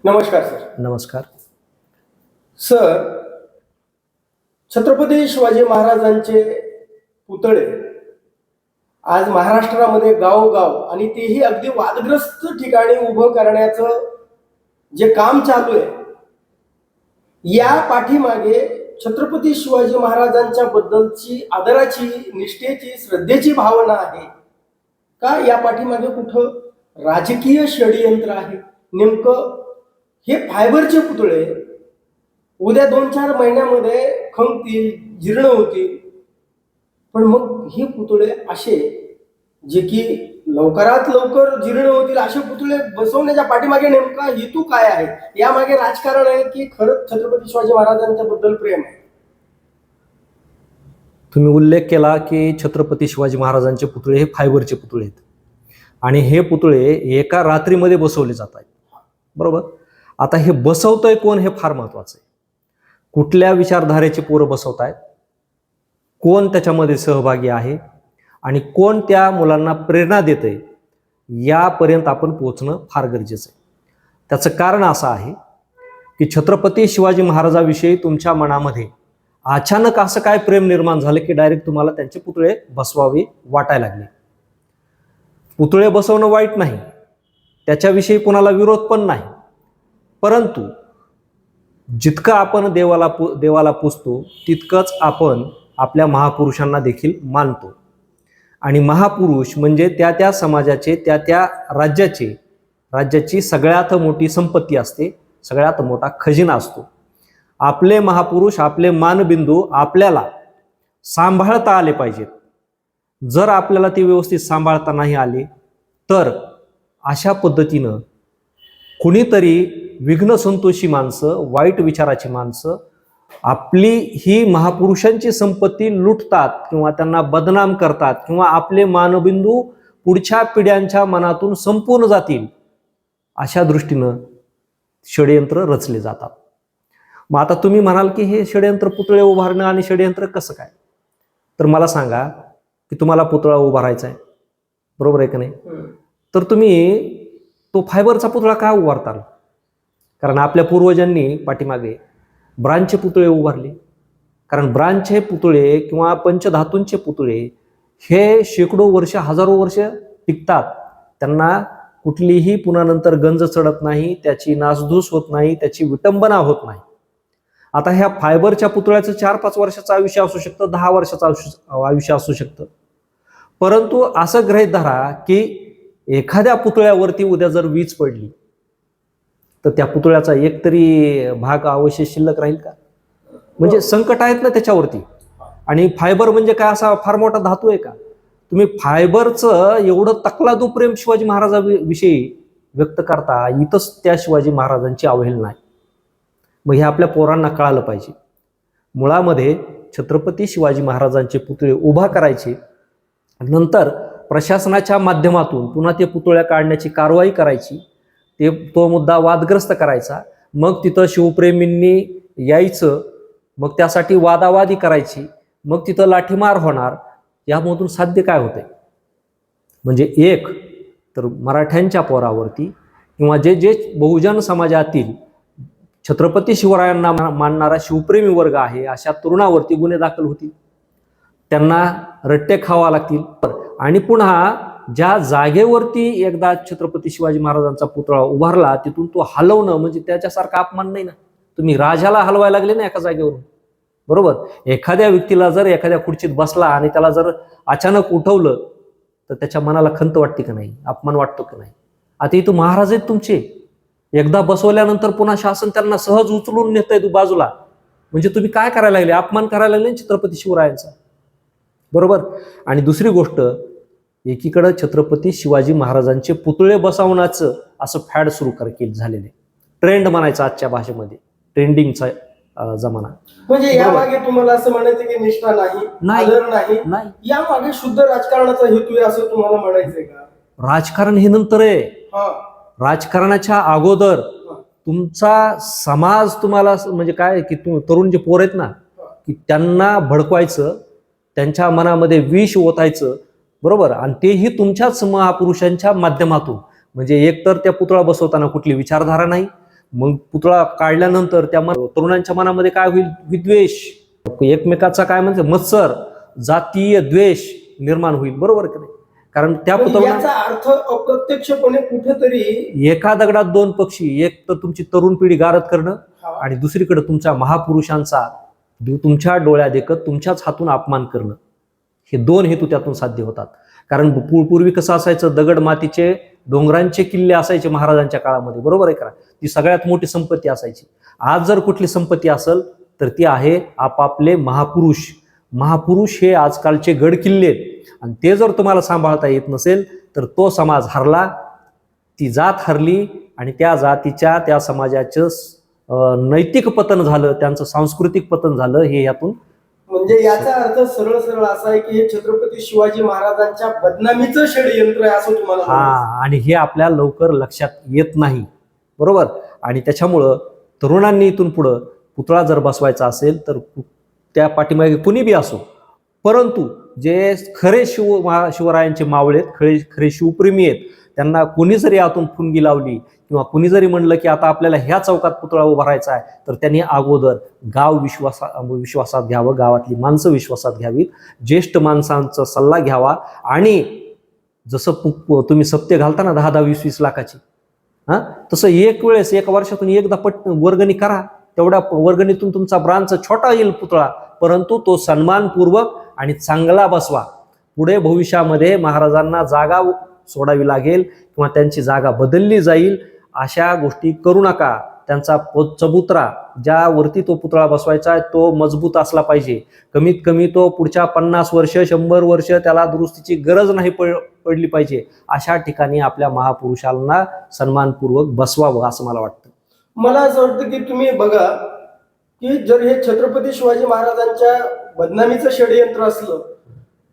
नमस्कार सर. नमस्कार. सर, छत्रपती शिवाजी महाराजांचे पुतळे आज महाराष्ट्रामध्ये गावोगाव आणि तेही अगदी वादग्रस्त ठिकाणी उभं करण्याचं जे काम चालू आहे, या पाठीमागे छत्रपती शिवाजी महाराजांच्या बद्दलची आदराची, निष्ठेची, श्रद्धेची भावना आहे का? या पाठीमागे कुठं राजकीय षडयंत्र आहे? नेमकं हे फायबरचे पुतळे उद्या 2-4 महिन्यामध्ये खंगतील, जीर्ण होतील, पण मग हे पुतळे असे जे की लवकरात लवकर जीर्ण होतील असे पुतळे बसवण्याच्या पाठीमागे नेमका हेतू काय आहे? यामागे राजकारण आहे की खरंच छत्रपती शिवाजी महाराजांच्या बद्दल प्रेम आहे? तुम्ही उल्लेख केला की छत्रपती शिवाजी महाराजांचे पुतळे हे फायबरचे पुतळे आहेत आणि हे पुतळे एका रात्रीमध्ये बसवले जात आहेत, बरोबर. आता हे बसवतंय कोण हे फार महत्वाचं आहे. कुठल्या विचारधारेचे पोरं बसवत आहेत, कोण त्याच्यामध्ये सहभागी आहे आणि कोण त्या मुलांना प्रेरणा देतंय, यापर्यंत आपण पोहोचणं फार गरजेचं आहे. त्याचं कारण असं आहे की छत्रपती शिवाजी महाराजाविषयी तुमच्या मनामध्ये अचानक असं काय प्रेम निर्माण झालं की डायरेक्ट तुम्हाला त्यांचे पुतळे बसवावे वाटायला लागले. पुतळे बसवणं वाईट नाही, त्याच्याविषयी कोणाला विरोध पण नाही, परंतु जितकं आपण देवाला पूजतो तितकंच आपण आपल्या महापुरुषांना देखील मानतो. आणि महापुरुष म्हणजे त्या समाजाचे, त्या राज्याची सगळ्यात मोठी संपत्ती असते, सगळ्यात मोठा खजिना असतो. आपले महापुरुष, आपले मानबिंदू आपल्याला सांभाळता आले पाहिजेत. जर आपल्याला ते व्यवस्थित सांभाळता नाही आले तर अशा पद्धतीनं कुणीतरी विघ्नसंतोषी माणसं, वाईट विचाराची माणसं आपली ही महापुरुषांची संपत्ती लुटतात किंवा त्यांना बदनाम करतात किंवा आपले मानबिंदू पुढच्या पिढ्यांच्या मनातून संपून जातील, अशा दृष्टीनं षडयंत्र रचले जातात. मग आता तुम्ही म्हणाल की हे षडयंत्र पुतळे उभारणं आणि षडयंत्र कसं काय? तर मला सांगा की तुम्हाला पुतळा उभारायचा आहे, बरोबर आहे का नाही? तर तुम्ही तो फायबरचा पुतळा का उभारताल? कारण आपल्या पूर्वजांनी पाठीमागे ब्रांचचे पुतळे उभारले. कारण ब्रांचचे पुतळे किंवा पंचधातूंचे पुतळे हे शेकडो वर्ष, हजारो वर्ष टिकतात. त्यांना कुठलीही पुन्हा नंतर गंज चढत नाही, त्याची नासधूस होत नाही, त्याची विटंबना होत नाही. आता ह्या फायबरच्या पुतळ्याचं 4-5 वर्षाचं आयुष्य असू शकतं, 10 वर्षाचं आयुष्य असू शकतं. परंतु असं गृहीत धरा की एखाद्या पुतळ्यावरती उद्या जर वीज पडली तर त्या पुतळ्याचा एक तरी भाग अवशेष शिल्लक राहील का? म्हणजे संकट आहेत ना त्याच्यावरती. आणि फायबर म्हणजे काय असा फार मोठा धातू आहे का? तुम्ही फायबरचं एवढं तकलादू प्रेम शिवाजी महाराजांविषयी व्यक्त करता, इथंच त्या शिवाजी महाराजांची अवहेलना आहे. मग हे आपल्या पोरांना कळालं पाहिजे. मुळामध्ये छत्रपती शिवाजी महाराजांचे पुतळे उभा करायचे, नंतर प्रशासनाच्या माध्यमातून पुन्हा ते पुतळ्या काढण्याची कारवाई करायची, तो मुद्दा वादग्रस्त करायचा, मग तिथं शिवप्रेमींनी यायचं, मग त्यासाठी वादावादी करायची, मग तिथं लाठीमार होणार. यामधून साध्य काय होतंय? म्हणजे एक तर मराठ्यांच्या पोरावरती किंवा जे बहुजन समाजातील छत्रपती शिवरायांना मानणारा शिवप्रेमी वर्ग आहे अशा तरुणावरती गुन्हे दाखल होतील, त्यांना रट्टे खावा लागतील. आणि पुन्हा ज्या जागेवरती एकदा छत्रपती शिवाजी महाराजांचा पुतळा उभारला तिथून तो हलवणं म्हणजे त्याच्यासारखा अपमान नाही ना. तुम्ही राजाला हलवायला लागले ना एका जागेवरून, बरोबर. एखाद्या व्यक्तीला जर एखाद्या खुर्चीत बसला आणि त्याला जर अचानक उठवलं तर त्याच्या मनाला खंत वाटते का नाही? अपमान वाटतो का नाही? आता इथं महाराज आहेत तुमचे, एकदा बसवल्यानंतर पुन्हा शासन त्यांना सहज उचलून नेतंय बाजूला, म्हणजे तुम्ही काय करायला लागले? अपमान करायला लागले छत्रपती शिवरायांचा, बरोबर. आणि दुसरी गोष्ट, एकीकडे छत्रपती शिवाजी महाराजांचे पुतळे बसवण्याचं असं फॅड सुरू झालेले, ट्रेंड म्हणायचं आजच्या भाषेमध्ये, ट्रेंडिंगचा जमाना. म्हणजे यामागे तुम्हाला असं म्हणायचं की निष्ठा नाही, आदर नाही, यामागे शुद्ध राजकारणाचा हेतू आहे असं तुम्हाला म्हणायचंय का? राजकारण हे नंतर आहे. राजकारणाच्या अगोदर तुमचा समाज तुम्हाला म्हणजे काय की तरुण जे पोर आहेत ना, की त्यांना भडकवायचं, त्यांच्या मनामध्ये विष ओतायचं, बरोबर. आणि तेही तुमच्याच महापुरुषांच्या माध्यमातून. म्हणजे एकतर त्या पुतळा बसवताना कुठली विचारधारा नाही, मग पुतळा काढल्यानंतर त्या तरुणांच्या मनामध्ये काय होईल? विद्वेष, एकमेकाचा काय म्हणते मत्सर, जातीय द्वेष निर्माण होईल, बरोबर की नाही? कारण त्या पुतळा याचा अर्थ अप्रत्यक्षपणे कुठेतरी एका दगडात दोन पक्षी, एक तर तुमची तरुण पिढी गारद करणं आणि दुसरीकडे तुमच्या महापुरुषांचा तुमच्या डोळ्या देखत तुमच्याच हातून अपमान करणं, हे दोन हेतू त्यातून साध्य होतात. कारण पूर्वी कसं असायचं? दगड मातीचे डोंगरांचे किल्ले असायचे महाराजांच्या काळामध्ये, बरोबर आहे का? ती सगळ्यात मोठी संपत्ती असायची. आज जर कुठली संपत्ती असेल तर ती आहे आपापले महापुरुष. महापुरुष हे आजकालचे गड किल्ले आहेत, आणि ते जर तुम्हाला सांभाळता येत नसेल तर तो समाज हरला, ती जात हरली, आणि त्या जातीच्या त्या समाजाचं नैतिक पतन झालं, त्यांचं सांस्कृतिक पतन झालं. हे यातून म्हणजे याचा अर्थ सरळ सरळ असा आहे की हे छत्रपती शिवाजी महाराजांच्या बदनामीचं षडयंत्र आहे असं तुम्हाला म्हणायचं. आणि हे आपल्या लवकर लक्षात येत नाही, बरोबर. आणि त्याच्यामुळं तरुणांनी इथून पुढं पुतळा जर बसवायचा असेल तर त्या पाठीमागे कुणी बी असो, परंतु जे खरे शिवरायांचे मावळे आहेत, खरे शिवप्रेमी आहेत, त्यांना कुणी जरी आतून फुनगी लावली किंवा कुणी जरी म्हणलं की आता आपल्याला ह्या चौकात पुतळा उभारायचा आहे, तर त्यांनी अगोदर गाव विश्वासात घ्यावं, गावातली माणसं विश्वासात घ्यावीत, ज्येष्ठ माणसांचा सल्ला घ्यावा. आणि जसं तुम्ही सप्ते घालता ना 10-10, 20-20 लाखाची, तसं एक वेळेस एका वर्षातून एकदा वर्गणी करा. तेवढ्या वर्गणीतून तुमचा ब्रांच छोटा येईल पुतळा, परंतु तो सन्मानपूर्वक आणि चांगला बसवा. पुढे भविष्यामध्ये महाराजांना जागा सोडावी लागेल किंवा त्यांची जागा बदलली जाईल, अशा गोष्टी करू नका. त्यांचा चबुतरा ज्यावरती तो पुतळा बसवायचा आहे तो मजबूत असला पाहिजे. कमीत कमी तो पुढच्या 50 वर्ष 100 वर्ष त्याला दुरुस्तीची गरज नाही पडली पाहिजे. अशा ठिकाणी आपल्या महापुरुषांना सन्मानपूर्वक बसवावं असं मला वाटतं. मला असं वाटतं की तुम्ही बघा की जर हे छत्रपती शिवाजी महाराजांच्या बदनामीचं षडयंत्र असलं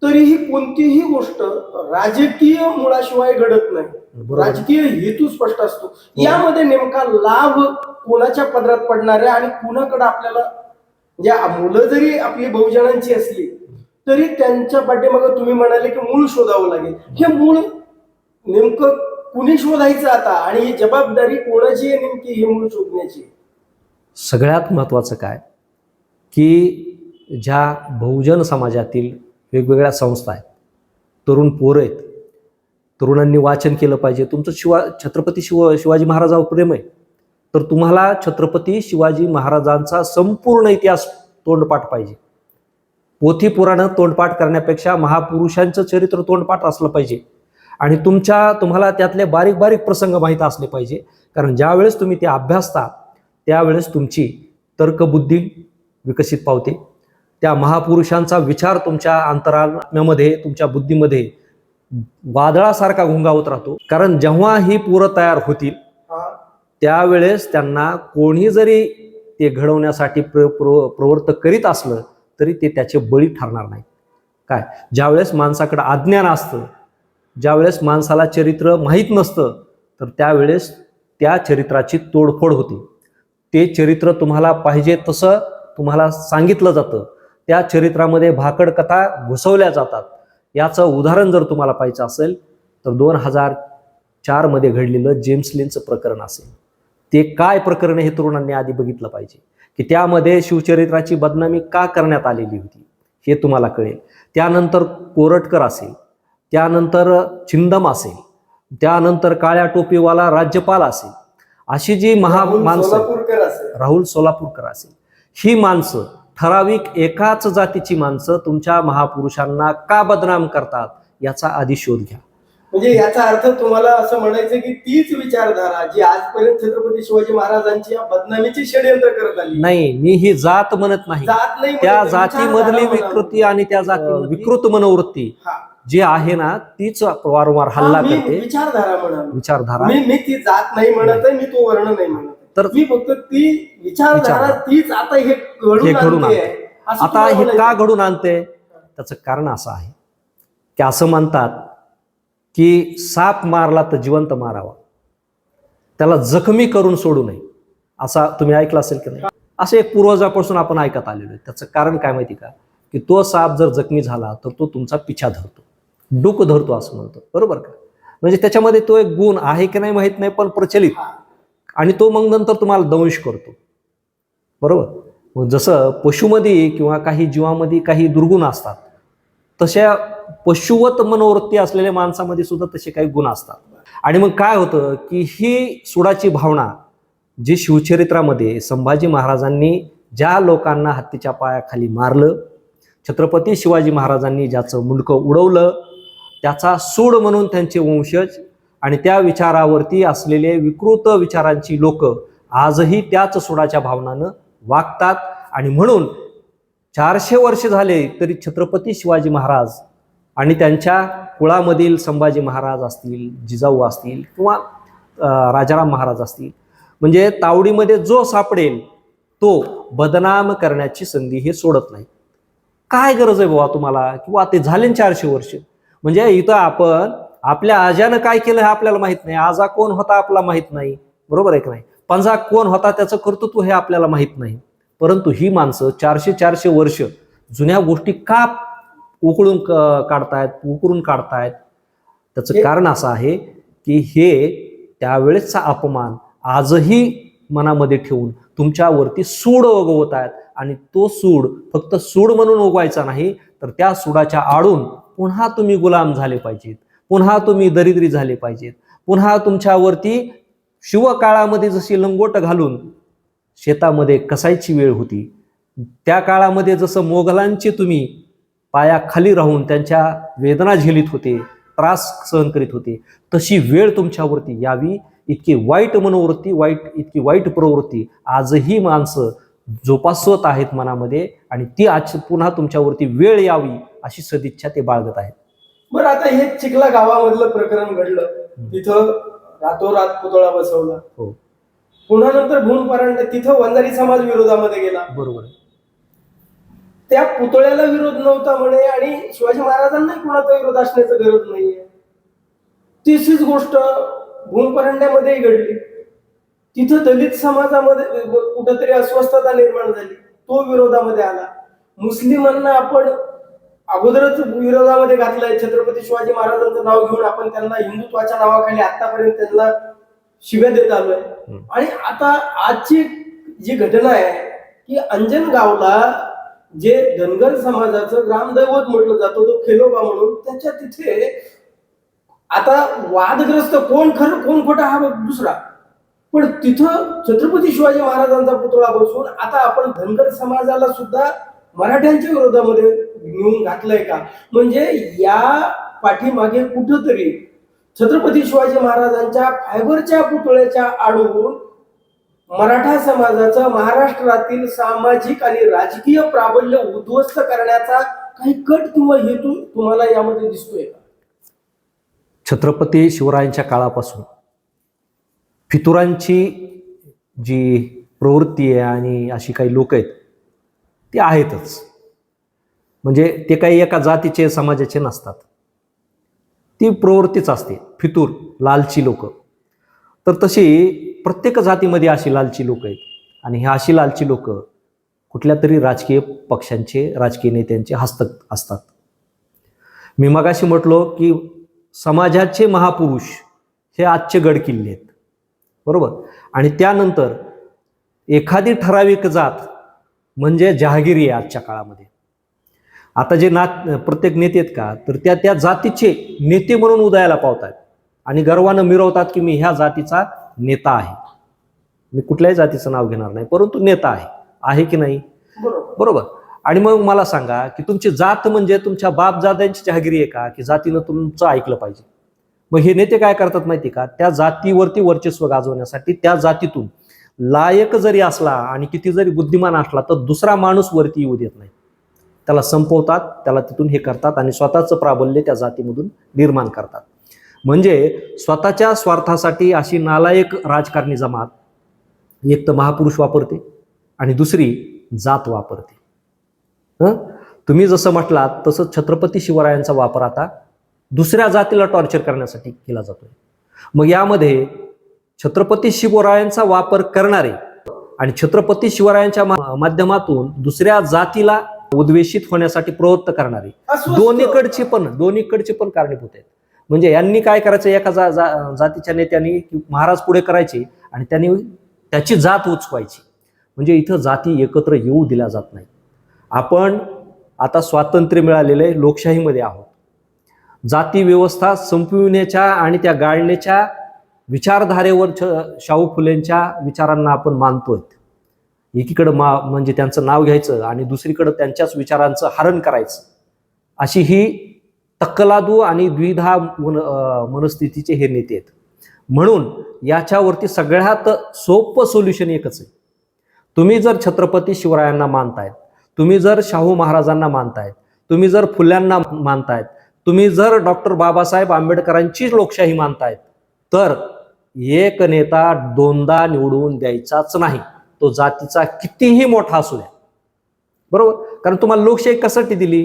तरीही कोणतीही गोष्ट राजकीय मुळाशिवाय घडत नाही. राजकीय हेतू स्पष्ट असतो. यामध्ये नेमका लाभ कोणाच्या पदरात पडणार आहे आणि कुणाकडे आपल्याला, म्हणजे मुलं जरी आपली बहुजनांची असली तरी त्यांच्या पाठीमागे तुम्ही म्हणाले की मूळ शोधावं लागेल. हे मूळ नेमकं कुणी शोधायचं आता, आणि ही जबाबदारी कोणाची आहे नेमकी हे मूळ शोधण्याची? सगळ्यात महत्त्वाचं काय की ज्या बहुजन समाजातील वेगवेगळ्या संस्था आहेत, तरुण पोरं आहेत, तरुणांनी वाचन केलं पाहिजे. तुमचं छत्रपती शिवाजी महाराजांवर प्रेम आहे तर तुम्हाला छत्रपती शिवाजी महाराजांचा संपूर्ण इतिहास तोंडपाठ पाहिजे. पोथी पुराणं तोंडपाठ करण्यापेक्षा महापुरुषांचं चरित्र तोंडपाठ असलं पाहिजे. आणि तुम्हाला त्यातले बारीक बारीक प्रसंग माहीत असले पाहिजे. कारण ज्यावेळेस तुम्ही ते अभ्यासता त्यावेळेस तुमची तर्कबुद्धी विकसित पावते. त्या महापुरुषांचा विचार तुमच्या अंतरात्म्यामध्ये, तुमच्या बुद्धीमध्ये वादळासारखा घुंगावत राहतो. कारण जेव्हा ही पोरं तयार होतील त्यावेळेस त्यांना कोणी जरी ते घडवण्यासाठी प्रवृत्त करीत असलं तरी ते त्याचे बळी ठरणार नाही. काय, ज्यावेळेस माणसाकडे अज्ञान असतं, ज्यावेळेस माणसाला चरित्र माहीत नसतं, तर त्यावेळेस त्या चरित्राची तोडफोड होते. ते चरित्र तुम्हाला पाहिजे तसं तुम्हाला सांगितलं जातं, त्या चरित्रामध्ये भाकड कथा घुसवल्या जातात. याचं उदाहरण जर तुम्हाला पाहिजे असेल तर 2004 मध्ये घडलेलं जेम्स लिनचं प्रकरण असेल. ते काय प्रकरण हे तरुणांनी आधी बघितलं पाहिजे की त्यामध्ये शिवचरित्राची बदनामी का करण्यात आलेली होती हे तुम्हाला कळेल. त्यानंतर कोरटकर असेल, त्यानंतर चिंदम असेल, त्यानंतर काळ्या टोपीवाला राज्यपाल असेल, अशी जी माणसं, राहुल सोलापूरकर असेल, ही माणसं ठराविक एकाच जातीची माणसं तुमच्या महापुरुषांना का बदनाम करतात याचा आधी शोध घ्या. म्हणजे याचा अर्थ तुम्हाला असं म्हणायचं की तीच विचारधारा जी आजपर्यंत छत्रपती शिवाजी महाराजांची बदनामीची षडयंत्र करत आली. नाही, मी ही जात म्हणत नाही, त्या जातीमधली विकृती आणि त्या जाती विकृत मनोवृत्ती जी आहे ना तीच वारंवार हल्ला करते. विचारधारा मी ती जात नाही म्हणत आहे, मी तो वर्ण नाही म्हणत, तर मी फक्त ती विचारधारा तीच आता हे घडून आणते. आता हे का घडून आणते त्याचं कारण असं आहे की असं म्हणतात की साप मारला तर जिवंत मारावा, त्याला जखमी करून सोडू नये, असा तुम्ही ऐकलं असेल की नाही? असं एक पूर्वजापासून आपण ऐकत आलेलो आहे. त्याचं कारण काय माहिती का, की तो साप जर जखमी झाला तर तो तुमचा पिछा धरतो, डोकं धरतो असं म्हणतो, बरोबर का? म्हणजे त्याच्यामध्ये तो एक गुण आहे की नाही माहित नाही, पण प्रचलित आणि तो मग नंतर तुम्हाला दंश करतो. बरोबर. मग जसं पशुमध्ये किंवा काही जीवामध्ये काही दुर्गुण असतात, तशा पशुवत मनोवृत्ती असलेल्या माणसामध्ये सुद्धा तसे काही गुण असतात. आणि मग काय होतं की ही सुडाची भावना जी शिवचरित्रामध्ये संभाजी महाराजांनी ज्या लोकांना हत्तीच्या पायाखाली मारलं, छत्रपती शिवाजी महाराजांनी ज्याचं मुंडकं उडवलं, त्याचा सूड म्हणून त्यांचे वंशज आणि त्या विचारावरती असलेले विकृत विचारांची लोक आजही त्याच सुडाच्या भावनानं वागतात. आणि म्हणून 400 वर्ष झाले तरी छत्रपती शिवाजी महाराज आणि त्यांच्या कुळामधील संभाजी महाराज असतील, जिजाऊ असतील किंवा राजाराम महाराज असतील, म्हणजे तावडीमध्ये जो सापडेल तो बदनाम करण्याची संधी हे सोडत नाही. काय गरज आहे बाबा तुम्हाला, किंवा ते झाले 400 वर्ष. म्हणजे इथं आपण आपल्या आजानं काय केलं हे आपल्याला माहित नाही, आजा कोण होता आपला माहित नाही, बरोबर आहे की नाही, पंजा कोण होता त्याचं कर्तृत्व हे आपल्याला माहित नाही. परंतु ही माणसं 400 वर्ष जुन्या गोष्टी का उकळून काढतायत, त्याचं कारण असं आहे की हे त्यावेळेसचा अपमान आजही मनामध्ये ठेवून तुमच्यावरती सूड उगवत आहेत. आणि तो सूड फक्त सूड म्हणून उगवायचा नाही, तर त्या सुडाच्या आडून पुन्हा तुम्ही गुलाम झाले पाहिजेत, पुन्हा तुम्ही दरिद्री झाले पाहिजेत, पुन्हा तुमच्यावरती शिवकाळामध्ये जशी लंगोट घालून शेतामध्ये कसायची वेळ होती, त्या काळामध्ये जसं मोगलांची तुम्ही पायाखाली राहून त्यांच्या वेदना झेलीत होते, त्रास सहन करीत होते, तशी वेळ तुमच्यावरती यावी. इतकी वाईट मनोवृत्ती, इतकी वाईट प्रवृत्ती आजही माणसं जोपासवत आहेत मनामध्ये, आणि ती आज पुन्हा तुमच्यावरती वेळ यावी अशी सदिच्छा ते बाळगत आहेत. बरं, आता हे चिखला गावामधलं प्रकरण घडलं, तिथं रातोरात पुतळा बसवला, हो, पुन्हा नंतर भूम परांडा, तिथं वंजारी समाज विरोधामध्ये गेला. बरोबर. त्या पुतळ्याला विरोध नव्हता म्हणे, आणि शिवाजी महाराजांना कोणाचा विरोध असण्याचं गरज नाहीये. तिसरीच गोष्ट भूम परांड्यामध्येही घडली. तिथं दलित समाजामध्ये कुठंतरी अस्वस्थता निर्माण झाली, तो विरोधामध्ये आला. मुस्लिमांना आपण अगोदरच विरोधामध्ये घातलंय. छत्रपती शिवाजी महाराजांचं नाव घेऊन आपण त्यांना हिंदुत्वाच्या नावाखाली आतापर्यंत त्यांना शिव्या देत आलोय. आणि आता आजची जी घटना आहे की अंजनगावला जे धनगर समाजाचं ग्रामदैवत म्हटलं जातं, तो खेलोबा म्हणून, त्याच्या तिथे आता वादग्रस्त कोण खरं कोण खोटा हा दुसरा, पण तिथं छत्रपती शिवाजी महाराजांचा पुतळा बसवून आता आपण धनगर समाजाला सुद्धा मराठ्यांच्या विरोधामध्ये नेऊन घातलंय का? म्हणजे या पाठीमागे कुठंतरी छत्रपती शिवाजी महाराजांच्या फायबरच्या पुतळ्याच्या आडून मराठा समाजाचं महाराष्ट्रातील सामाजिक आणि राजकीय प्राबल्य उद्ध्वस्त करण्याचा काही कट किंवा हेतू तुम्हाला यामध्ये दिसतोय का? छत्रपती शिवरायांच्या काळापासून फितुरांची जी प्रवृत्ती आहे आणि अशी काही लोक आहेत ते आहेतच. म्हणजे ते काही एका जातीचे समाजाचे नसतात, ती प्रवृत्तीच असते. फितूर, लालची लोक, तर तशी प्रत्येक जातीमध्ये अशी लालची लोक आहेत. आणि हे अशी लालची लोक कुठल्या तरी राजकीय पक्षांचे, राजकीय नेत्यांचे हस्तक असतात. मी मगाशी म्हटलो की समाजाचे महापुरुष हे आजचे गडकिल्ले आहेत, बरोबर. आणि त्यानंतर एखादी ठराविक जात म्हणजे जहागिरी आहे आजच्या काळामध्ये. आता जे प्रत्येक नेते आहेत का, तर त्या जातीचे नेते म्हणून उदयाला पावतात आणि गर्वानं मिरवतात की मी ह्या जातीचा नेता आहे. मी कुठल्याही जातीचं नाव घेणार नाही, परंतु नेता आहे की नाही, बरोबर. आणि मग मला सांगा की तुमची जात म्हणजे तुमच्या बाप दाद्यांची जहागिरी आहे का, की जातीनं तुमचं ऐकलं पाहिजे? मग हे नेते काय करतात माहिती का, त्या जातीवरती वर्चस्व गाजवण्यासाठी त्या जातीतून लायक जरी असला आणि किती जरी बुद्धिमान असला तर दुसरा माणूस वरती येऊ देत नाही, त्याला संपवतात, त्याला तिथून हे करतात आणि स्वतःचं प्राबल्य त्या जातीमधून निर्माण करतात. म्हणजे स्वतःच्या स्वार्थासाठी अशी नालायक राजकारणी जमात एक तर महापुरुष वापरते आणि दुसरी जात वापरते. तुम्ही जसं म्हटलात तसं छत्रपती शिवरायांचा वापर आता दुसऱ्या जातीला टॉर्चर करण्यासाठी केला जातोय. मग यामध्ये छत्रपती शिवरायांचा वापर करणारे आणि छत्रपती शिवरायांच्या माध्यमातून दुसऱ्या जातीला उद्वेषित होण्यासाठी प्रवृत्त करणारे दोन्हीकडचे पण कारणीभूत आहेत. म्हणजे यांनी काय करायचं, एका जातीच्या नेत्यांनी महाराज पुढे करायचे आणि त्यांनी त्याची जात उचवायची. म्हणजे इथं जाती एकत्र येऊ दिल्या जात नाही. आपण आता स्वातंत्र्य मिळालेलं आहे, लोकशाहीमध्ये आहोत. जाती व्यवस्था संपविण्याच्या आणि त्या गाळण्याच्या विचारधारेवर शाहू फुलेंच्या विचारांना आपण मानतोय. एकीकडं म्हणजे त्यांचं नाव घ्यायचं आणि दुसरीकडं त्यांच्याच विचारांचं हरण करायचं, अशी ही तक्कलादू आणि द्विधा मनस्थितीचे हे नेते आहेत. म्हणून याच्यावरती सगळ्यात सोपं सोल्युशन एकच आहे. तुम्ही जर छत्रपती शिवरायांना मानतायत, तुम्ही जर शाहू महाराजांना मानतायत, तुम्ही जर फुल्यांना मानतायत, तुम्ही जर डॉक्टर बाबासाहेब आंबेडकरांची लोकशाही मानतायत, तर एक नेता दोनदा निवडून द्यायचाच नाही, तो जातीचा कितीही मोठा असू द्या. बरोबर? कारण तुम्हाला लोकशाही कशासाठी दिली?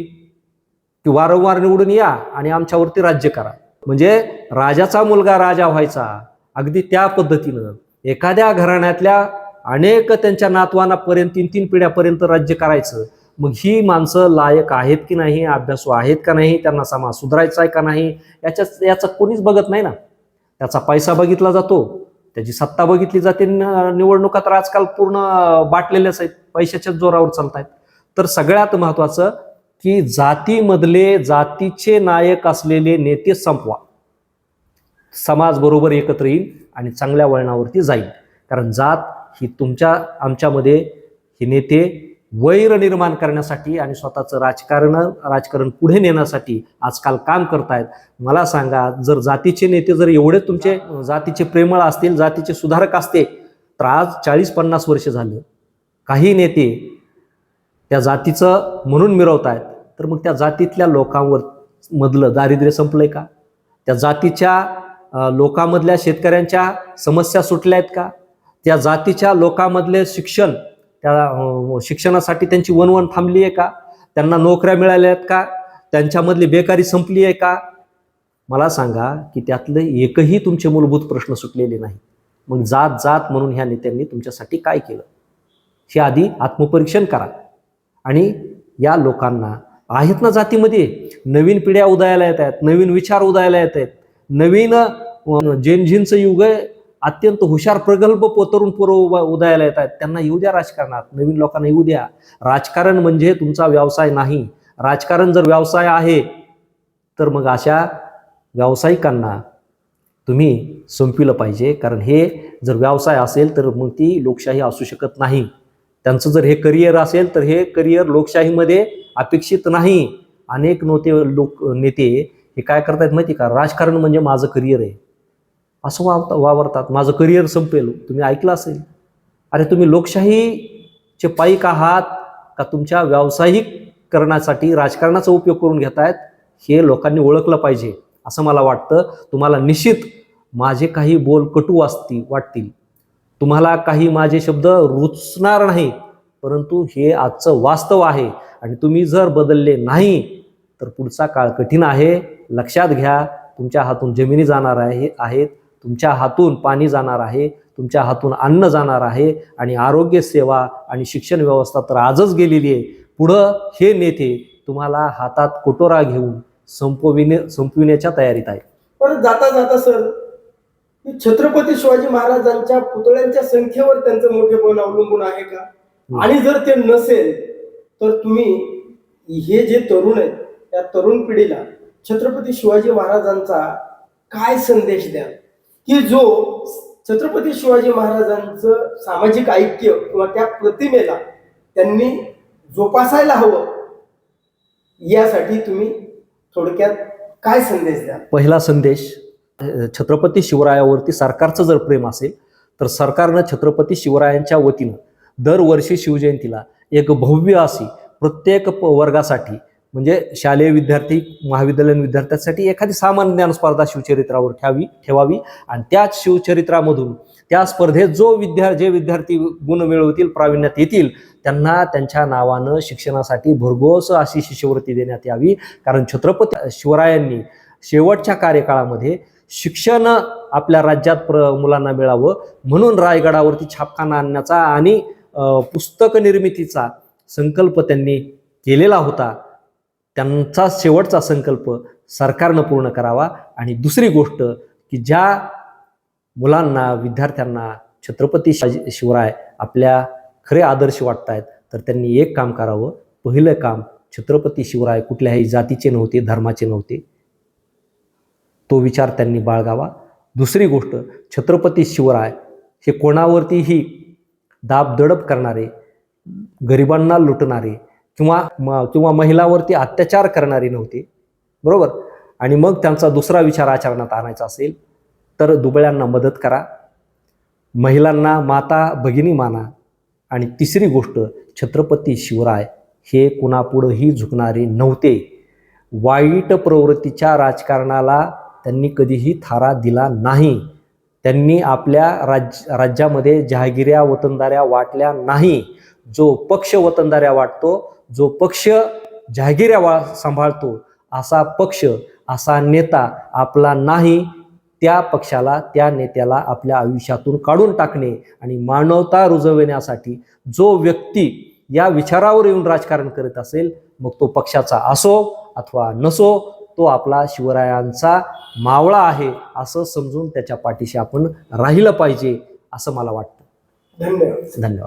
की वारंवार निवडून या आणि आमच्यावरती राज्य करा. म्हणजे राजाचा मुलगा राजा व्हायचा, अगदी त्या पद्धतीनं एखाद्या घराण्यातल्या अनेक त्यांच्या नातवांपर्यंत 3-3 पिढ्यापर्यंत राज्य करायचं. मग ही माणसं लायक आहेत की नाही, अभ्यासू आहेत का नाही, त्यांना समाज सुधारायचा आहे का नाही, याचं कोणीच बघत नाही ना. त्याचा पैसा बघितला जातो, त्याची सत्ता बघितली जाते. निवडणुका तर आजकाल पूर्ण बाटलेल्याच आहेत, पैशाच्याच जोरावर चालत आहेत. तर सगळ्यात महत्वाचं की जातीमधले जातीचे नायक असलेले नेते संपवा. समाज बरोबर एकत्र येईल आणि चांगल्या वळणावरती जाईल. कारण जात ही आमच्यामध्ये हे नेते वैर निर्माण करण्यासाठी आणि स्वतःचं राजकारण पुढे नेण्यासाठी आजकाल काम करतायत. मला सांगा, जर जातीचे नेते जर एवढे तुमचे जातीचे प्रेमळ असतील, जातीचे सुधारक असते, तर आज 40-50 वर्ष झालं काही नेते त्या जातीचं म्हणून मिरवतायत, तर मग त्या जातीतल्या लोकांवर मधलं दारिद्र्य संपलंय का? त्या जातीच्या लोकांमधल्या शेतकऱ्यांच्या समस्या सुटल्या आहेत का? त्या जातीच्या लोकांमधले त्या शिक्षणासाठी त्यांची वणवण थांबली आहे का? त्यांना नोकऱ्या मिळाल्या आहेत का? त्यांच्यामधली बेकारी संपली आहे का? मला सांगा की त्यातले एकही तुमचे मूलभूत प्रश्न सुटलेले नाही. मग जात म्हणून ह्या नेत्यांनी तुमच्यासाठी काय केलं हे आधी आत्मपरीक्षण करा. आणि या लोकांना आहेत ना, जातीमध्ये नवीन पिढ्या उदयाला येत आहेत, नवीन विचार उदयाला येत आहेत, नवीन जेनझींचं युग आहे, अत्यंत हुशार प्रगल्भ तरुण पोरं उदयाला येत आहेत. त्यांना येऊ द्या राजकारणात, नवीन लोकांना येऊ द्या. राजकारण म्हणजे तुमचा व्यवसाय नाही. राजकारण जर व्यवसाय आहे तर मग अशा व्यावसायिकांना तुम्ही संपविलं पाहिजे. कारण हे जर व्यवसाय असेल तर मग ती लोकशाही असू शकत नाही. त्यांचं जर हे करिअर असेल तर हे करिअर लोकशाहीमध्ये अपेक्षित नाही. अनेक नेते हे काय करतायत माहिती का? राजकारण म्हणजे माझं करिअर आहे असं वावरतात. माझं करिअर संपेल. तुम्ही ऐकलं असेल. अरे तुम्ही लोकशाहीचे पाईक आहात का तुमच्या व्यावसायिकरणासाठी राजकारणाचा उपयोग करून घेतायत? हे लोकांनी ओळखलं पाहिजे असं मला वाटतं. तुम्हाला निश्चित माझे काही बोल कटू वाटतील, तुम्हाला काही माझे शब्द रुचणार नाही, परंतु हे आजचं वास्तव आहे. आणि तुम्ही जर बदलले नाही तर पुढचा काळ कठीण आहे. लक्षात घ्या. तुमच्या हातून जमिनी जाणार आहेत, तुमच्या हातून पाणी जाणार आहे, तुमच्या हातून अन्न जाणार आहे, आणि आरोग्य सेवा आणि शिक्षण व्यवस्था तर आजच गेलेली आहे. पुढं हे नेते तुम्हाला हातात कोटोरा घेऊन संपविण्याच्या तयारीत आहे. पण जाता जाता सर, छत्रपती शिवाजी महाराजांच्या पुतळ्यांच्या संख्येवर त्यांचं मोठेपण अवलंबून आहे का? आणि जर ते नसेल तर तुम्ही हे जे तरुण आहेत त्या तरुण पिढीला छत्रपती शिवाजी महाराजांचा काय संदेश द्या की जो छत्रपती शिवाजी महाराजांचं सामाजिक ऐक्य किंवा त्या प्रतिमेला त्यांनी जोपासायला हवं, यासाठी तुम्ही थोडक्यात काय संदेश द्या? पहिला संदेश, छत्रपती शिवरायावरती सरकारचं जर प्रेम असेल तर सरकारनं छत्रपती शिवरायांच्या वतीनं दरवर्षी शिवजयंतीला एक भव्य अशी प्रत्येक वर्गासाठी, म्हणजे शालेय विद्यार्थी, महाविद्यालयीन विद्यार्थ्यांसाठी एखादी सामान्य ज्ञान स्पर्धा शिवचरित्रावर ठेवावी. आणि त्याच शिवचरित्रामधून त्या स्पर्धेत जे विद्यार्थी गुण मिळवतील, प्रावीण्यात येतील, त्यांना त्यांच्या नावानं शिक्षणासाठी भरघोस अशी शिष्यवृत्ती देण्यात यावी. कारण छत्रपती शिवरायांनी शेवटच्या कार्यकाळामध्ये शिक्षण आपल्या राज्यात मुलांना मिळावं म्हणून रायगडावरती छापखाना आणण्याचा आणि पुस्तक निर्मितीचा संकल्प त्यांनी केलेला होता. त्यांचा शेवटचा संकल्प सरकारनं पूर्ण करावा. आणि दुसरी गोष्ट की ज्या मुलांना, विद्यार्थ्यांना छत्रपती शिवराय आपल्या खरे आदर्श वाटतायत, तर त्यांनी एक काम करावं. पहिलं काम, छत्रपती शिवराय कुठल्याही जातीचे नव्हते, धर्माचे नव्हते, तो विचार त्यांनी बाळगावा. दुसरी गोष्ट, छत्रपती शिवराय हे कोणावरतीही दाबदडप करणारे, गरिबांना लुटणारे किंवा महिलावरती अत्याचार करणारे नव्हते, बरोबर. आणि मग त्यांचा दुसरा विचार आचरणात आणायचा असेल तर दुबळ्यांना मदत करा, महिलांना माता भगिनी माना. आणि तिसरी गोष्ट, छत्रपती शिवराय हे कुणापुढंही झुकणारे नव्हते. वाईट प्रवृत्तीच्या राजकारणाला त्यांनी कधीही थारा दिला नाही. त्यांनी आपल्या राज्यामध्ये जहागिऱ्या वतनदाऱ्या वाटल्या नाही. जो पक्ष वतनदाऱ्या वाटतो, जो पक्ष जहागिऱ्या सांभाळतो, असा पक्ष, असा नेता आपला नाही. त्या पक्षाला, त्या नेत्याला आपल्या आयुष्यातून काढून टाकणे आणि मानवता रुजविण्यासाठी जो व्यक्ती या विचारावर येऊन राजकारण करत असेल, मग तो पक्षाचा असो अथवा नसो, तो आपला शिवरायांचा मावळा आहे असं समजून त्याच्या पाठीशी आपण राहिलं पाहिजे, असं मला वाटतं. धन्यवाद. धन्यवाद.